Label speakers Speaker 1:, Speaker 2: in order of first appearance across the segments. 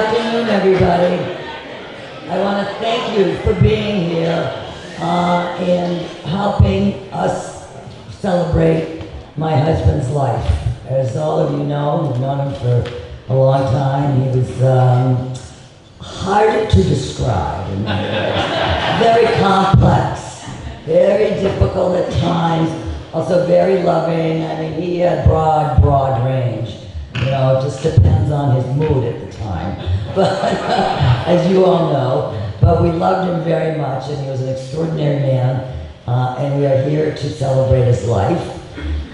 Speaker 1: afternoon, everybody. I want to thank you for being here and helping us celebrate my husband's life. As all of you know, you've known him for a long time. He was hard to describe in many ways. Very complex, very difficult at times, also very loving. I mean, he had broad range. You know, it just depends on his mood at the time. But as you all know, but we loved him very much, and he was an extraordinary man, and we are here to celebrate his life.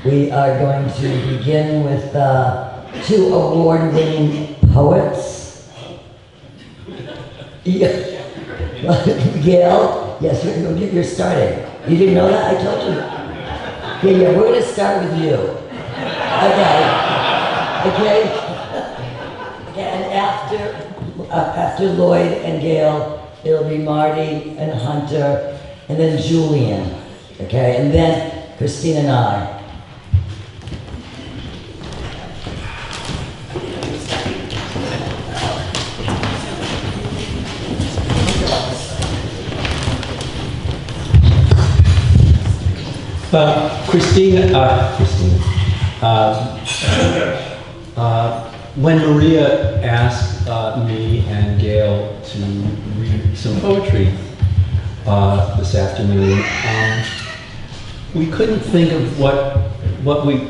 Speaker 1: We are going to begin with 2 award-winning poets. Gail, yes, you're starting. You didn't know that? I told you. Yeah, we're going to start with you. Okay, and after Lloyd and Gail, it'll be Marty and Hunter, and then Julian, okay, and then Christine and I.
Speaker 2: When Maria asked me and Gail to read some poetry this afternoon, we couldn't think of what we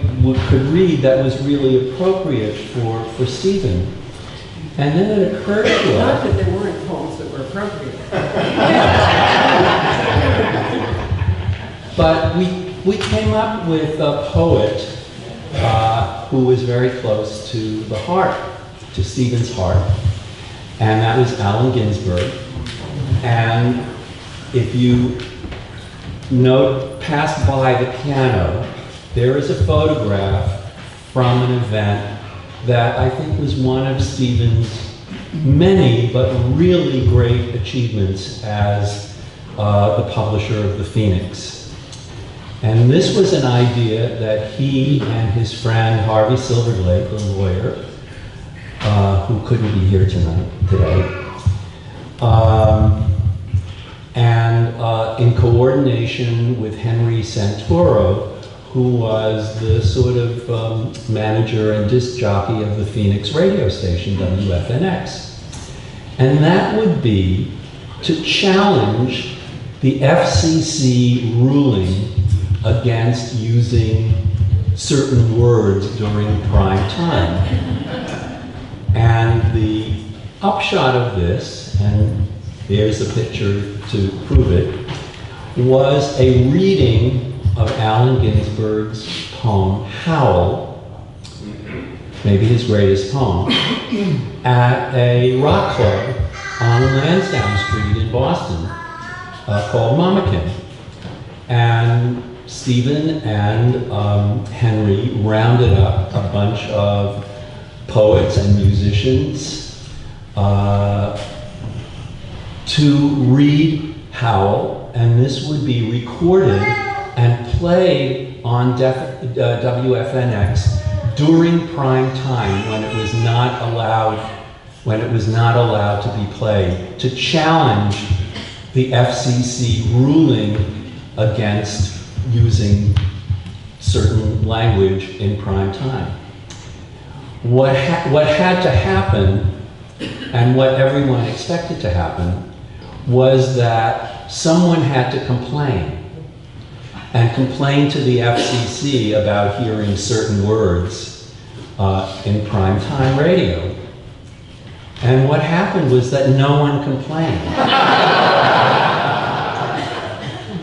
Speaker 2: could read that was really appropriate for Stephen. And then it occurred to us.
Speaker 3: Not that there weren't poems that were appropriate.
Speaker 2: But we came up with a poet who was very close to the heart, to Stephen's heart, and that was Allen Ginsberg. And if you pass by the piano, there is a photograph from an event that I think was one of Stephen's many but really great achievements as the publisher of the Phoenix. And this was an idea that he and his friend Harvey Silverglade, the lawyer, who couldn't be here today, and in coordination with Henry Santoro, who was the sort of manager and disc jockey of the Phoenix radio station, WFNX. And that would be to challenge the FCC ruling against using certain words during prime time. And the upshot of this, and there's a picture to prove it, was a reading of Allen Ginsberg's poem, Howl, maybe his greatest poem, at a rock club on Lansdowne Street in Boston called Mamakin. And Stephen and Henry rounded up a bunch of poets and musicians to read Howl, and this would be recorded and played on WFNX during prime time when it was not allowed to be played, to challenge the FCC ruling against using certain language in prime time. What had to happen, and what everyone expected to happen, was that someone had to complain, and complain to the FCC about hearing certain words in prime time radio. And what happened was that no one complained.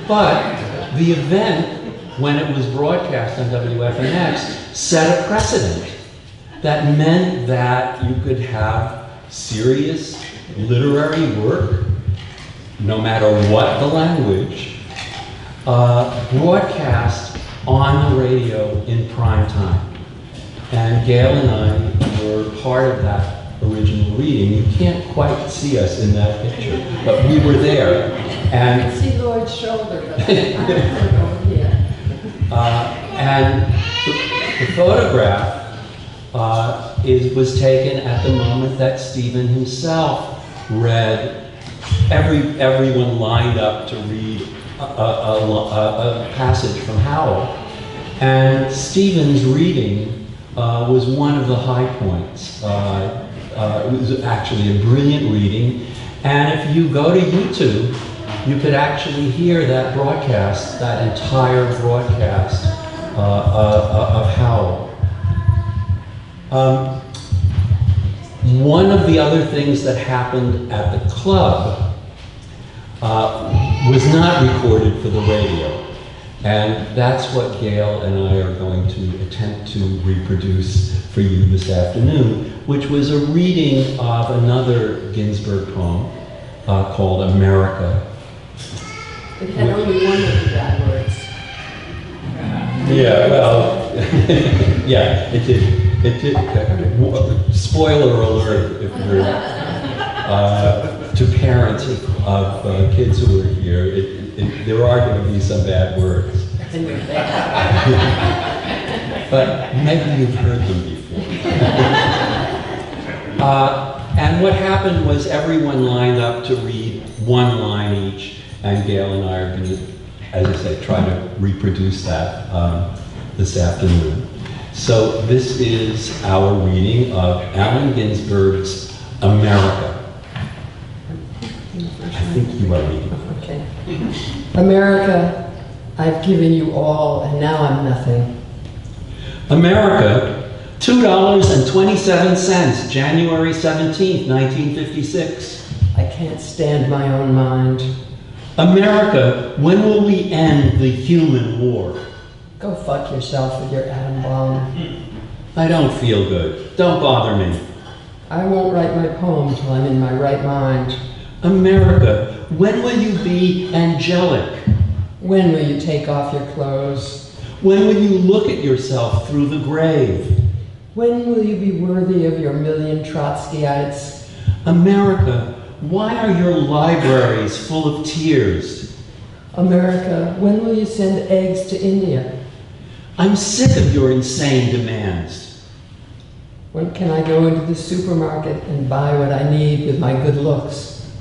Speaker 2: But the event, when it was broadcast on WFNX, set a precedent that meant that you could have serious literary work, no matter what the language, broadcast on the radio in prime time. And Gail and I were part of that original reading. You can't quite see us in that picture, but we were there. And
Speaker 3: I can see Lloyd's shoulder, but
Speaker 2: and the photograph was taken at the moment that Stephen himself read. Everyone lined up to read a passage from Howell, and Stephen's reading was one of the high points. It was actually a brilliant reading, and if you go to YouTube, you could actually hear that broadcast, that entire broadcast of Howell. One of the other things that happened at the club was not recorded for the radio. And that's what Gail and I are going to attempt to reproduce for you this afternoon, which was a reading of another Ginsberg poem called America.
Speaker 3: It had only one of the bad words.
Speaker 2: Yeah, well, yeah, it did. Spoiler alert if you're to parents of kids who are here, there are going to be some bad words. But maybe you've heard them before. And what happened was everyone lined up to read one line each, and Gail and I are going to, as I say, try to reproduce that this afternoon. So this is our reading of Allen Ginsberg's America. I think you are reading.
Speaker 3: Okay. America, I've given you all, and now I'm nothing.
Speaker 2: America, $2.27, January 17th, 1956.
Speaker 3: I can't stand my own mind.
Speaker 2: America, when will we end the human war?
Speaker 3: Go fuck yourself with your atom bomb.
Speaker 2: I don't feel good. Don't bother me.
Speaker 3: I won't write my poem till I'm in my right mind.
Speaker 2: America, when will you be angelic?
Speaker 3: When will you take off your clothes?
Speaker 2: When will you look at yourself through the grave?
Speaker 3: When will you be worthy of your million Trotskyites?
Speaker 2: America, why are your libraries full of tears?
Speaker 3: America, when will you send eggs to India?
Speaker 2: I'm sick of your insane demands.
Speaker 3: When can I go into the supermarket and buy what I need with my good looks?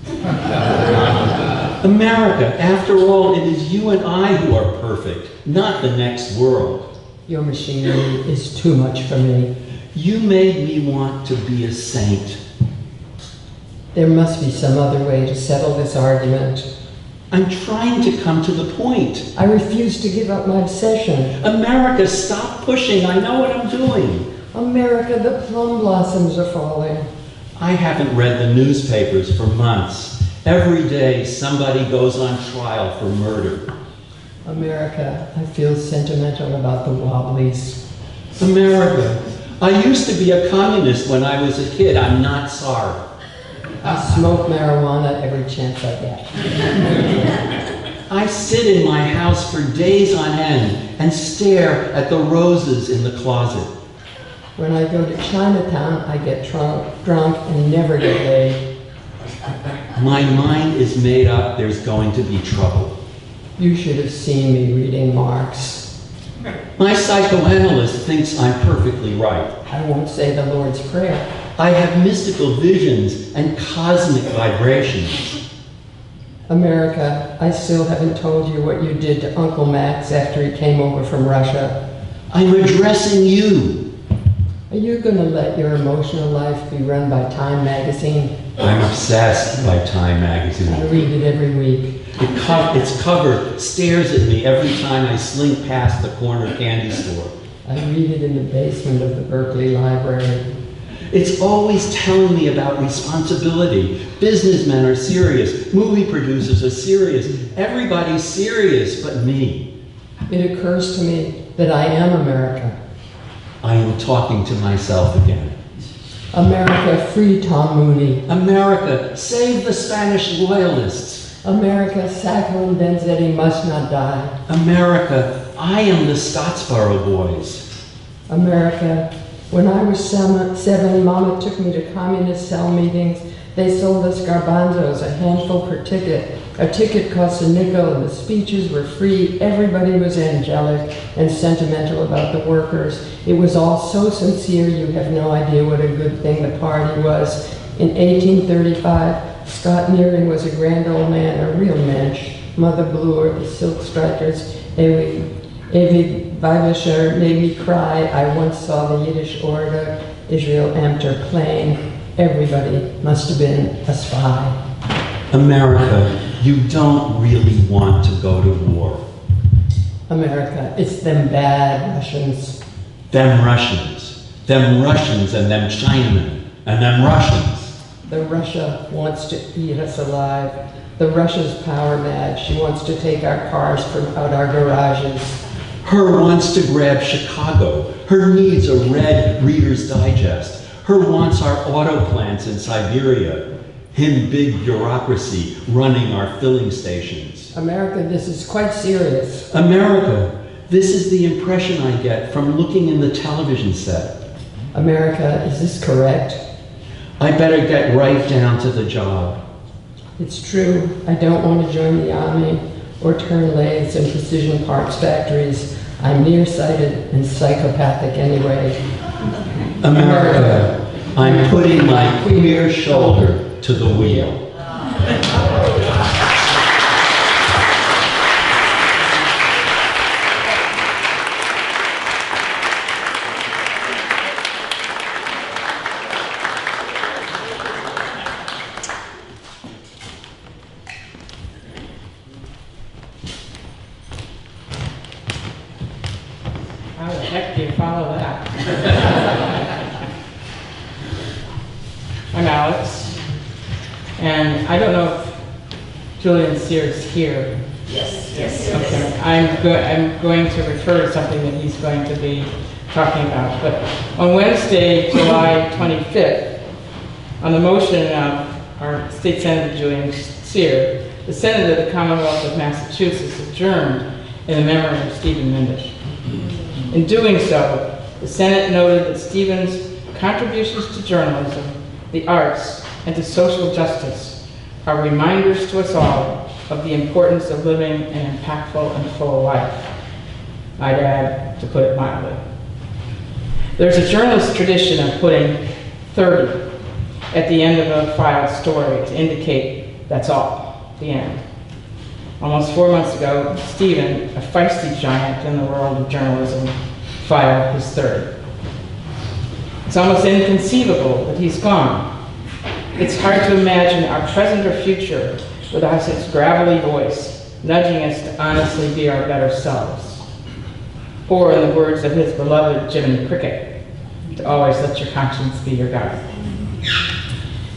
Speaker 2: America, after all, it is you and I who are perfect, not the next world.
Speaker 3: Your machinery is too much for me.
Speaker 2: You made me want to be a saint.
Speaker 3: There must be some other way to settle this argument.
Speaker 2: I'm trying to come to the point.
Speaker 3: I refuse to give up my obsession.
Speaker 2: America, stop pushing. I know what I'm doing.
Speaker 3: America, the plum blossoms are falling.
Speaker 2: I haven't read the newspapers for months. Every day somebody goes on trial for murder.
Speaker 3: America, I feel sentimental about the Wobblies.
Speaker 2: America, I used to be a communist when I was a kid. I'm not sorry.
Speaker 3: I smoke marijuana every chance I get.
Speaker 2: I sit in my house for days on end and stare at the roses in the closet.
Speaker 3: When I go to Chinatown, I get drunk and never get laid.
Speaker 2: My mind is made up. There's going to be trouble.
Speaker 3: You should have seen me reading Marx.
Speaker 2: My psychoanalyst thinks I'm perfectly right.
Speaker 3: I won't say the Lord's Prayer.
Speaker 2: I have mystical visions and cosmic vibrations.
Speaker 3: America, I still haven't told you what you did to Uncle Max after he came over from Russia.
Speaker 2: I'm addressing you.
Speaker 3: Are you going to let your emotional life be run by Time magazine?
Speaker 2: I'm obsessed by Time magazine.
Speaker 3: I read it every week.
Speaker 2: Its cover stares at me every time I slink past the corner candy store.
Speaker 3: I read it in the basement of the Berkeley Library.
Speaker 2: It's always telling me about responsibility. Businessmen are serious. Movie producers are serious. Everybody's serious but me.
Speaker 3: It occurs to me that I am America.
Speaker 2: I am talking to myself again.
Speaker 3: America, free Tom Mooney.
Speaker 2: America, save the Spanish loyalists.
Speaker 3: America, Sacco and Vanzetti must not die.
Speaker 2: America, I am the Scottsboro Boys.
Speaker 3: America, when I was 7, Mama took me to communist cell meetings. They sold us garbanzos, a handful per ticket, A ticket cost a nickel and the speeches were free. Everybody was angelic and sentimental about the workers. It was all so sincere, you have no idea what a good thing the party was. In 1835, Scott Nearing was a grand old man, a real mensch. Mother Bloor, the Silk Strikers, Evi Weibischer made me cry. I once saw the Yiddish orator Israel Amter playing. Everybody must have been a spy.
Speaker 2: America, you don't really want to go to war.
Speaker 3: America, it's them bad Russians.
Speaker 2: Them Russians and them Chinamen and them Russians.
Speaker 3: The Russia wants to eat us alive. The Russia's power mad. She wants to take our cars from out our garages.
Speaker 2: Her wants to grab Chicago. Her needs a read Reader's Digest. Her wants our auto plants in Siberia. Him big bureaucracy running our filling stations.
Speaker 3: America, this is quite serious.
Speaker 2: America, this is the impression I get from looking in the television set.
Speaker 3: America, is this correct?
Speaker 2: I better get right down to the job.
Speaker 3: It's true. I don't want to join the army or turn lathes in precision parts factories. I'm nearsighted and psychopathic anyway.
Speaker 2: America, I'm putting my queer shoulder to the wheel.
Speaker 4: How the heck do you follow that? I'm Alex, and I don't know if Julian Sears here.
Speaker 1: Yes.
Speaker 4: Okay, I'm going to refer to something that he's going to be talking about. But on Wednesday, July 25th, on the motion of our State Senator Julian Sears, the Senate of the Commonwealth of Massachusetts adjourned in the memory of Stephen Mindich. In doing so, the Senate noted that Stephen's contributions to journalism, the arts, and to social justice are reminders to us all of the importance of living an impactful and full life. I'd add, to put it mildly. There's a journalist tradition of putting 30 at the end of a filed story to indicate that's all, the end. Almost 4 months ago, Stephen, a feisty giant in the world of journalism, filed his 30. It's almost inconceivable that he's gone. It's hard to imagine our present or future without his gravelly voice, nudging us to honestly be our better selves. Or, in the words of his beloved Jiminy Cricket, to always let your conscience be your guide.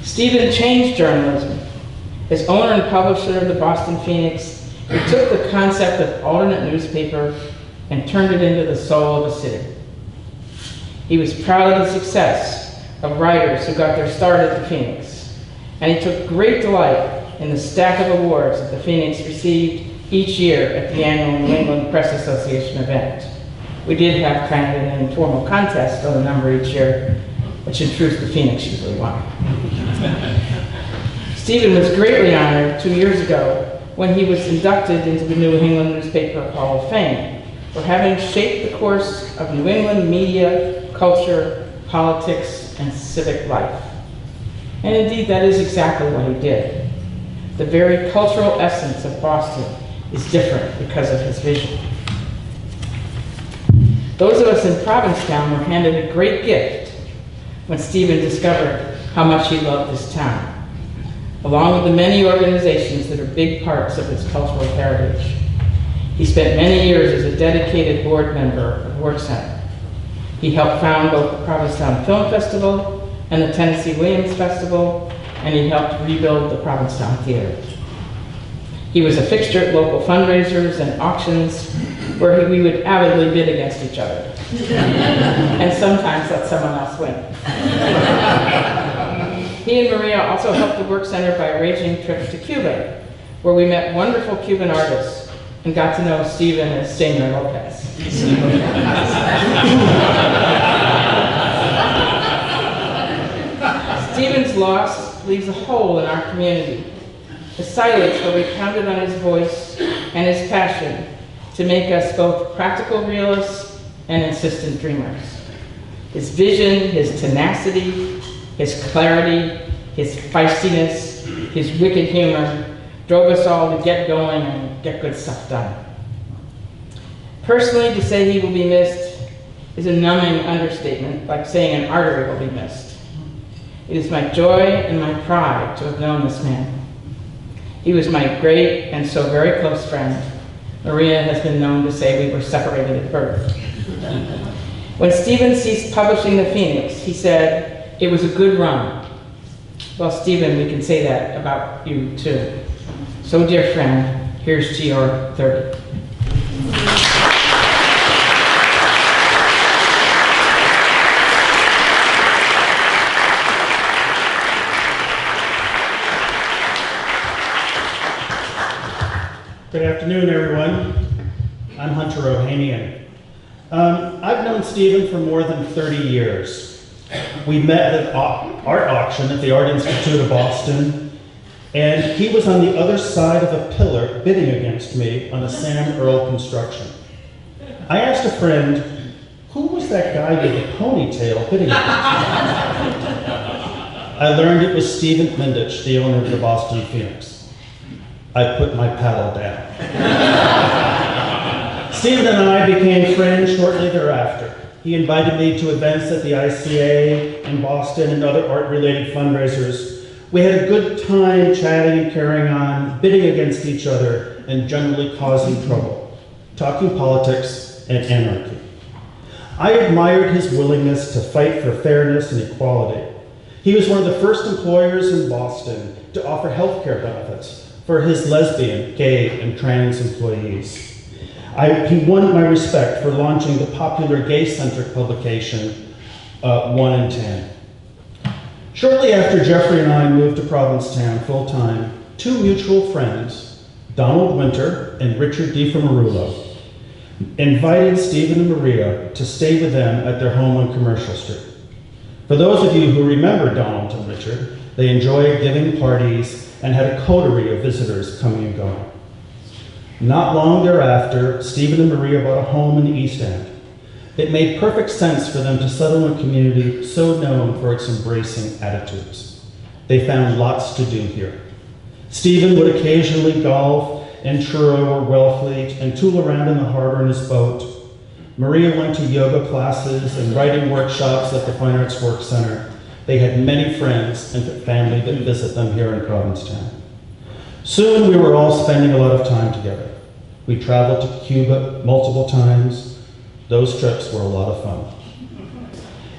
Speaker 4: Stephen changed journalism. As owner and publisher of the Boston Phoenix, he took the concept of alternate newspaper and turned it into the soul of a city. He was proud of the success of writers who got their start at the Phoenix, and he took great delight in the stack of awards that the Phoenix received each year at the annual New England Press Association event. We did have kind of an informal contest on the number each year, which in truth the Phoenix usually won. Stephen was greatly honored 2 years ago when he was inducted into the New England Newspaper Hall of Fame for having shaped the course of New England media, culture, politics, and civic life. And indeed, that is exactly what he did. The very cultural essence of Boston is different because of his vision. Those of us in Provincetown were handed a great gift when Stephen discovered how much he loved this town, along with the many organizations that are big parts of its cultural heritage. He spent many years as a dedicated board member of Work Center. He helped found both the Provincetown Film Festival and the Tennessee Williams Festival, and he helped rebuild the Provincetown Theater. He was a fixture at local fundraisers and auctions where we would avidly bid against each other, and sometimes let someone else win. He and Maria also helped the Work Center by arranging trips to Cuba, where we met wonderful Cuban artists and got to know Stephen as Senor Lopez. Stephen's loss leaves a hole in our community. a silence where we counted on his voice and his passion to make us both practical realists and insistent dreamers. His vision, his tenacity, his clarity, his feistiness, his wicked humor drove us all to get going and get good stuff done. Personally, to say he will be missed is a numbing understatement, like saying an artery will be missed. It is my joy and my pride to have known this man. He was my great and so very close friend. Maria has been known to say we were separated at birth. When Stephen ceased publishing The Phoenix, he said, "It was a good run." Well, Stephen, we can say that about you too. So, dear friend, here's to your 30.
Speaker 5: Good afternoon, everyone. I'm Hunter Ohanian. I've known Stephen for more than 30 years. We met at an art auction at the Art Institute of Boston, and he was on the other side of a pillar bidding against me on a Sam Earl construction. I asked a friend, who was that guy with the ponytail bidding against me? I learned it was Stephen Mindich, the owner of the Boston Phoenix. I put my paddle down. Stephen and I became friends shortly thereafter. He invited me to events at the ICA in Boston and other art-related fundraisers. We had a good time chatting and carrying on, bidding against each other, and generally causing trouble, talking politics and anarchy. I admired his willingness to fight for fairness and equality. He was one of the first employers in Boston to offer health care benefits for his lesbian, gay, and trans employees. He won my respect for launching the popular gay-centric publication, 1 in 10. Shortly after Jeffrey and I moved to Provincetown full-time, two mutual friends, Donald Winter and Richard DiFramarullo, invited Stephen and Maria to stay with them at their home on Commercial Street. For those of you who remember Donald and Richard, they enjoyed giving parties and had a coterie of visitors coming and going. Not long thereafter, Stephen and Maria bought a home in the East End. It made perfect sense for them to settle in a community so known for its embracing attitudes. They found lots to do here. Stephen would occasionally golf in Truro or Wellfleet and tool around in the harbor in his boat. Maria went to yoga classes and writing workshops at the Fine Arts Work Center. They had many friends and family that visit them here in Provincetown. Soon we were all spending a lot of time together. We traveled to Cuba multiple times. Those trips were a lot of fun.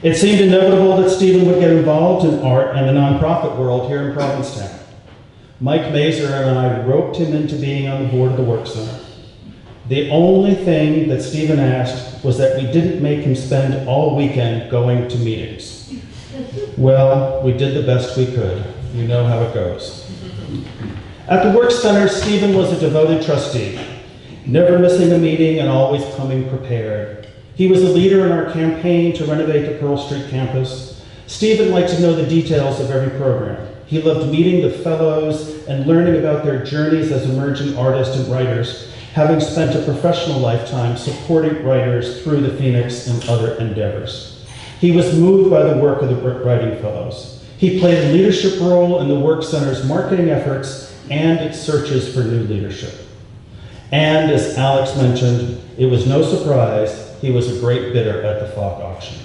Speaker 5: It seemed inevitable that Stephen would get involved in art and the nonprofit world here in Provincetown. Mike Mazur and I roped him into being on the board of the Work Center. The only thing that Stephen asked was that we didn't make him spend all weekend going to meetings. Well, we did the best we could. You know how it goes. At the Work Center, Stephen was a devoted trustee, never missing a meeting and always coming prepared. He was a leader in our campaign to renovate the Pearl Street campus. Stephen liked to know the details of every program. He loved meeting the fellows and learning about their journeys as emerging artists and writers, having spent a professional lifetime supporting writers through the Phoenix and other endeavors. He was moved by the work of the writing fellows. He played a leadership role in the Work Center's marketing efforts and its searches for new leadership. And as Alex mentioned, it was no surprise he was a great bidder at the flock auction.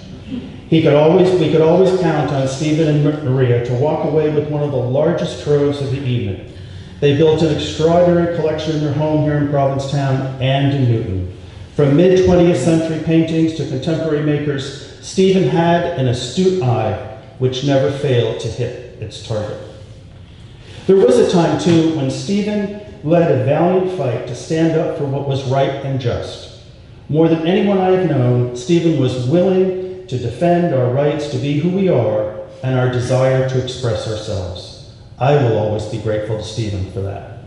Speaker 5: We could always count on Stephen and Maria to walk away with one of the largest troves of the evening. They built an extraordinary collection in their home here in Provincetown and in Newton. From mid-20th century paintings to contemporary makers, Stephen had an astute eye which never failed to hit its target. There was a time, too, when Stephen led a valiant fight to stand up for what was right and just. More than anyone I have known, Stephen was willing to defend our rights to be who we are and our desire to express ourselves. I will always be grateful to Stephen for that.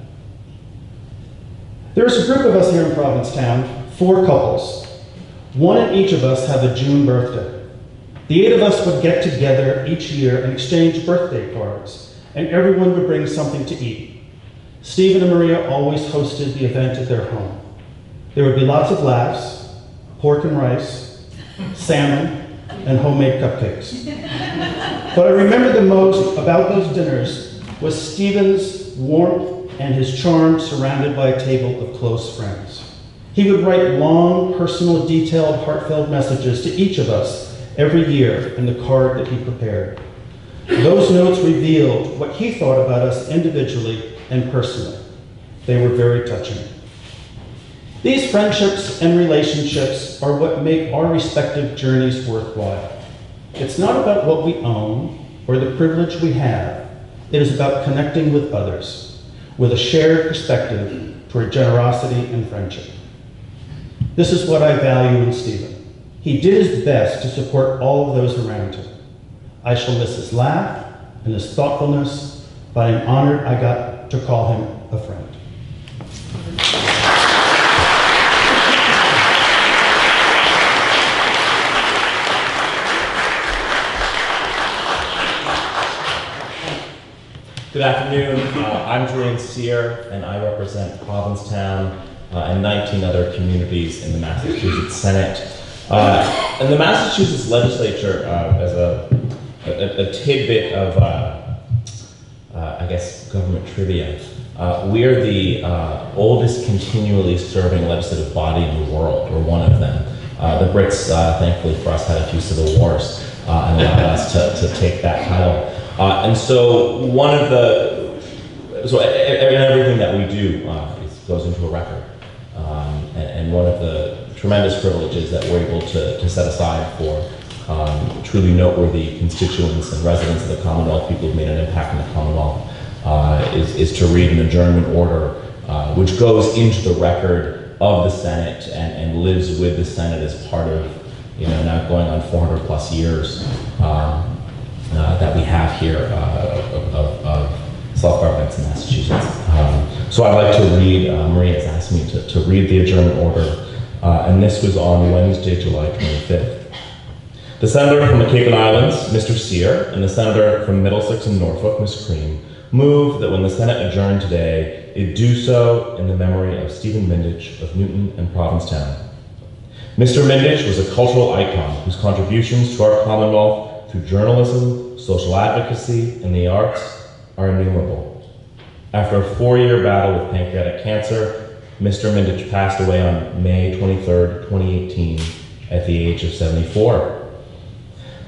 Speaker 5: There's a group of us here in Provincetown, 4 couples. One in each of us have a June birthday. The 8 of us would get together each year and exchange birthday cards, and everyone would bring something to eat. Stephen and Maria always hosted the event at their home. There would be lots of laughs, pork and rice, salmon, and homemade cupcakes. What I remember the most about those dinners was Stephen's warmth and his charm surrounded by a table of close friends. He would write long, personal, detailed, heartfelt messages to each of us every year in the card that he prepared. Those notes revealed what he thought about us individually and personally. They were very touching. These friendships and relationships are what make our respective journeys worthwhile. It's not about what we own or the privilege we have. It is about connecting with others, with a shared perspective toward generosity and friendship. This is what I value in Stephen. He did his best to support all of those around him. I shall miss his laugh and his thoughtfulness, but I'm honored I got to call him a friend.
Speaker 6: Good afternoon. I'm Julian Sear, and I represent Provincetown and 19 other communities in the Massachusetts Senate. And the Massachusetts legislature, as a tidbit of, I guess, government trivia, we are the oldest continually serving legislative body in the world, or one of them. The Brits, thankfully for us, had a few civil wars and allowed us to take that title. And so everything that we do goes into a record. And one of the tremendous privileges that we're able to set aside for truly noteworthy constituents and residents of the Commonwealth, people who've made an impact in the Commonwealth, is to read an adjournment order, which goes into the record of the Senate and lives with the Senate as part of, now going on 400 plus years that we have here of self-governments in Massachusetts. So I'd like to read, Maria's asked me to read the adjournment order, and this was on Wednesday, July 25th. The Senator from the Cape and Islands, Mr. Sear, and the Senator from Middlesex and Norfolk, Ms. Cream, move that when the Senate adjourn today, it do so in the memory of Stephen Mindich of Newton and Provincetown. Mr. Mindich was a cultural icon whose contributions to our Commonwealth through journalism, social advocacy, and the arts are innumerable. After a 4-year battle with pancreatic cancer, Mr. Mindich passed away on May 23rd, 2018, at the age of 74.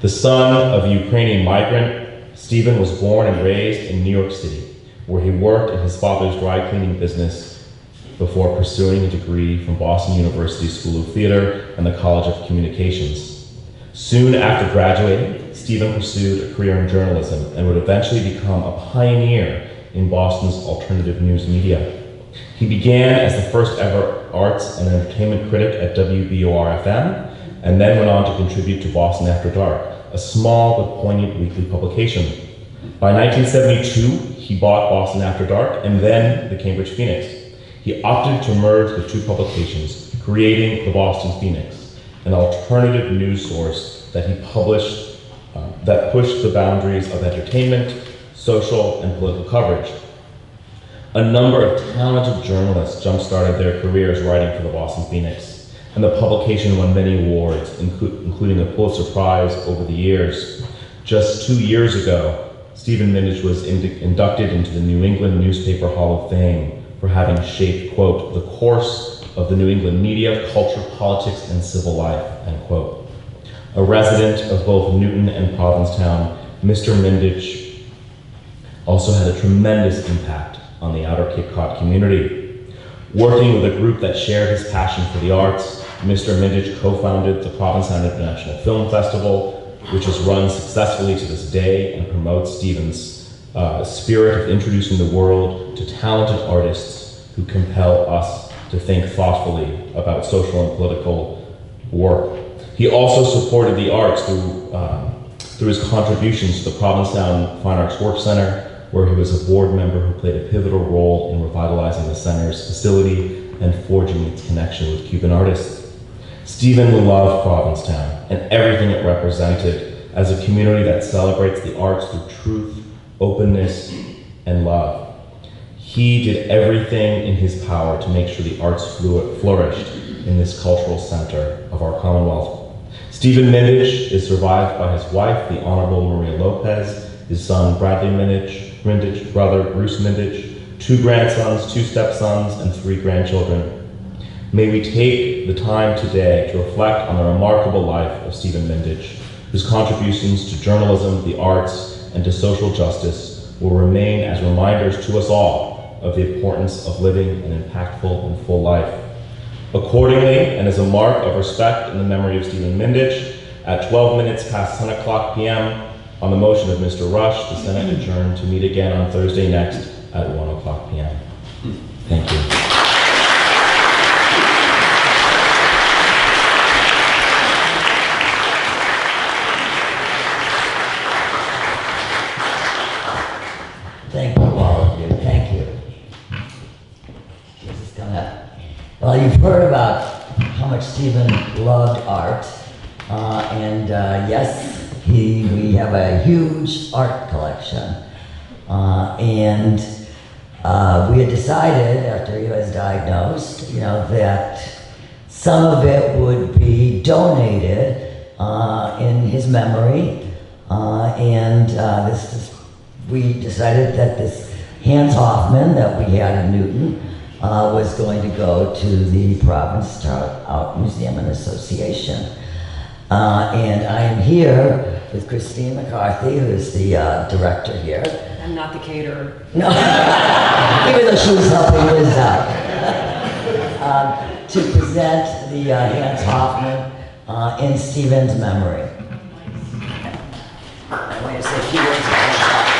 Speaker 6: The son of a Ukrainian migrant, Stephen was born and raised in New York City, where he worked in his father's dry cleaning business before pursuing a degree from Boston University School of Theater and the College of Communications. Soon after graduating, Stephen pursued a career in journalism and would eventually become a pioneer in Boston's alternative news media. He began as the first ever arts and entertainment critic at WBOR-FM, and then went on to contribute to Boston After Dark, a small but poignant weekly publication. By 1972, he bought Boston After Dark and then the Cambridge Phoenix. He opted to merge the two publications, creating the Boston Phoenix, an alternative news source that he published that pushed the boundaries of entertainment, social, and political coverage. A number of talented journalists jump-started their careers writing for the Boston Phoenix, and the publication won many awards, including a Pulitzer Prize over the years. Just 2 years ago, Stephen Mindich was inducted into the New England Newspaper Hall of Fame for having shaped, quote, the course of the New England media, culture, politics, and civil life, end quote. A resident of both Newton and Provincetown, Mr. Mindich also had a tremendous impact on the outer Cape Cod community. Working with a group that shared his passion for the arts, Mr. Mindich co-founded the Provincetown International Film Festival, which is run successfully to this day and promotes Stephen's spirit of introducing the world to talented artists who compel us to think thoughtfully about social and political work. He also supported the arts through his contributions to the Provincetown Fine Arts Work Center, where he was a board member who played a pivotal role in revitalizing the center's facility and forging its connection with Cuban artists. Stephen loved Provincetown and everything it represented as a community that celebrates the arts through truth, openness, and love. He did everything in his power to make sure the arts flourished in this cultural center of our Commonwealth. Stephen Mindich is survived by his wife, the Honorable Maria Lopez, his son Bradley Mindich, brother Bruce Mindich, 2 grandsons, 2 stepsons, and 3 grandchildren. May we take the time today to reflect on the remarkable life of Stephen Mindich, whose contributions to journalism, the arts, and to social justice will remain as reminders to us all of the importance of living an impactful and full life. Accordingly, and as a mark of respect in the memory of Stephen Mindich, at 12 minutes past 10 o'clock p.m., on the motion of Mr. Rush, the Senate adjourned to meet again on Thursday next at 1 o'clock p.m. Thank you.
Speaker 1: Thank you, all of you. Thank you. This is well, you've heard about how much Stephen loved art, and yes, we have a huge art collection, and we had decided after he was diagnosed, that some of it would be donated in his memory, and we decided that this Hans Hoffman that we had in Newton was going to go to the Provincetown Art Museum and Association. And I am here with Christine McCarthy, who is the director here.
Speaker 7: I'm not the caterer.
Speaker 1: No, even though she was helping Liz out. To present the Hans Hoffman in Stephen's memory. I want to say a few words about Hans Hoffman.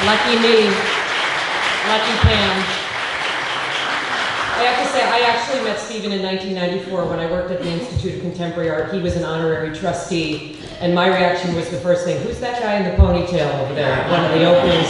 Speaker 7: Lucky me. Lucky Pam. I have to say, I actually met Stephen in 1994 when I worked at the Institute of Contemporary Art. He was an honorary trustee, and my reaction was the first thing, who's that guy in the ponytail over there at one of the openings?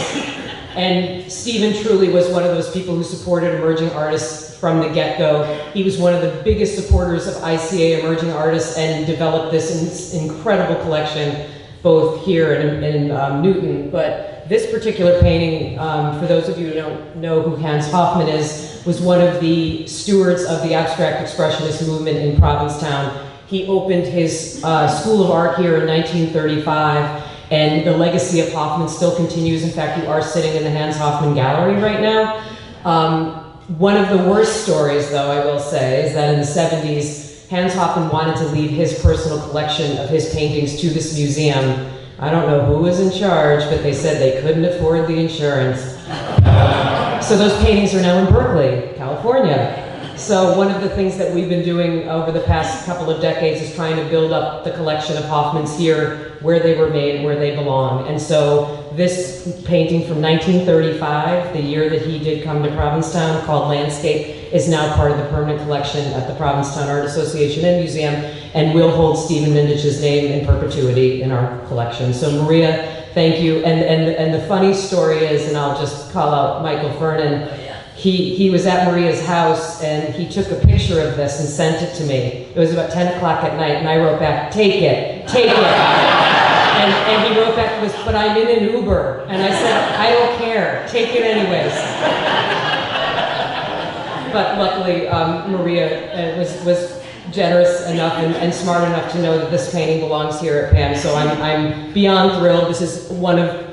Speaker 7: And Stephen truly was one of those people who supported emerging artists from the get-go. He was one of the biggest supporters of ICA emerging artists and developed this incredible collection, both here and in Newton. But this particular painting, for those of you who don't know who Hans Hoffman is, was one of the stewards of the abstract expressionist movement in Provincetown. He opened his School of Art here in 1935, and the legacy of Hoffman still continues. In fact, you are sitting in the Hans Hoffman Gallery right now. One of the worst stories, though, I will say, is that in the 70s, Hans Hoffman wanted to leave his personal collection of his paintings to this museum. I don't know who was in charge, but they said they couldn't afford the insurance. So those paintings are now in Berkeley, California. So one of the things that we've been doing over the past couple of decades is trying to build up the collection of Hoffmans here, where they were made, where they belong. And so this painting from 1935, the year that he did come to Provincetown, called Landscape, is now part of the permanent collection at the Provincetown Art Association and Museum, and will hold Stephen Mindich's name in perpetuity in our collection. So Maria, thank you. And the funny story is, and I'll just call out Michael Fernan, he was at Maria's house and he took a picture of this and sent it to me. It was about 10 o'clock at night, and I wrote back, take it, take it. And he wrote back to us, but I'm in an Uber. And I said, I don't care, take it anyways. But luckily, Maria was generous enough and smart enough to know that this painting belongs here at PAAM. So I'm beyond thrilled. This is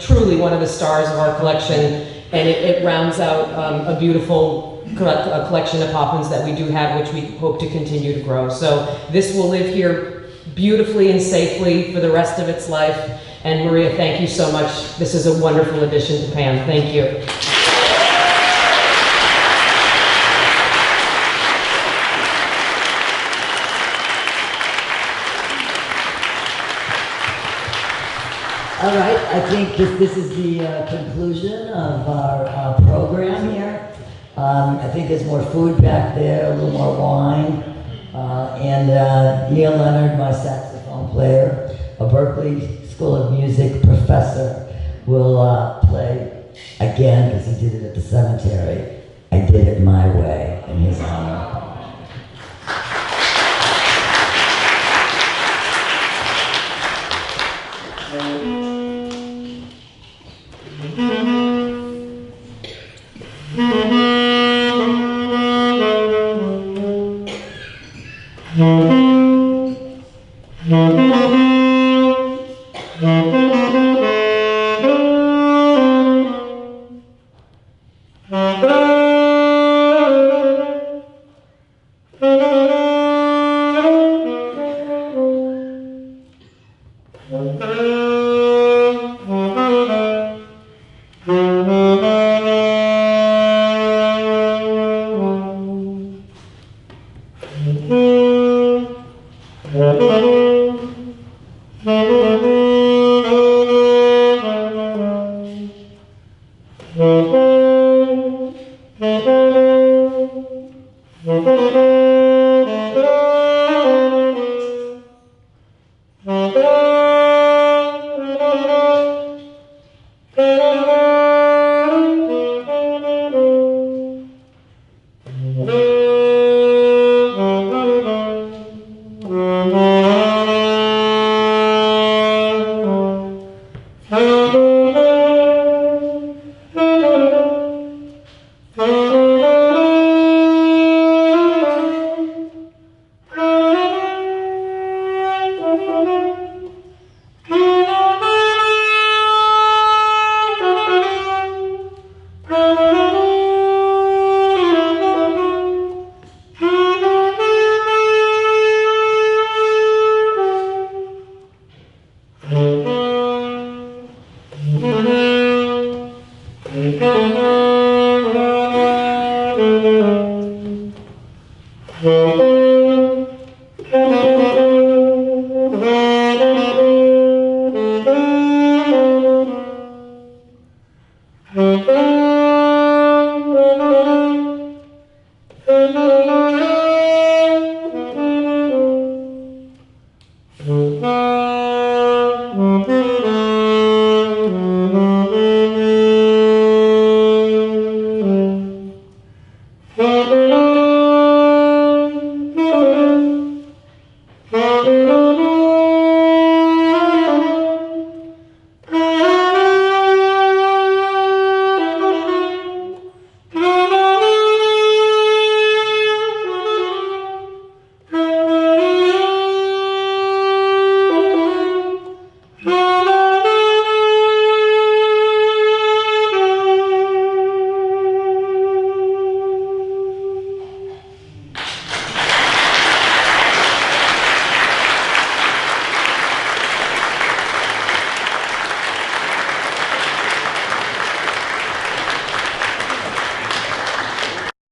Speaker 7: truly one of the stars of our collection. And it rounds out a beautiful collection of Hoffmans that we do have, which we hope to continue to grow. So this will live here beautifully and safely for the rest of its life. And Maria, thank you so much. This is a wonderful addition to PAAM. Thank you.
Speaker 1: All right, I think this is the conclusion of our program here. I think there's more food back there, a little more wine. And Neil Leonard, my saxophone player, a Berkeley School of Music professor, will play again, because he did it at the cemetery. I did did it my way in his honor.
Speaker 8: Mm-hmm.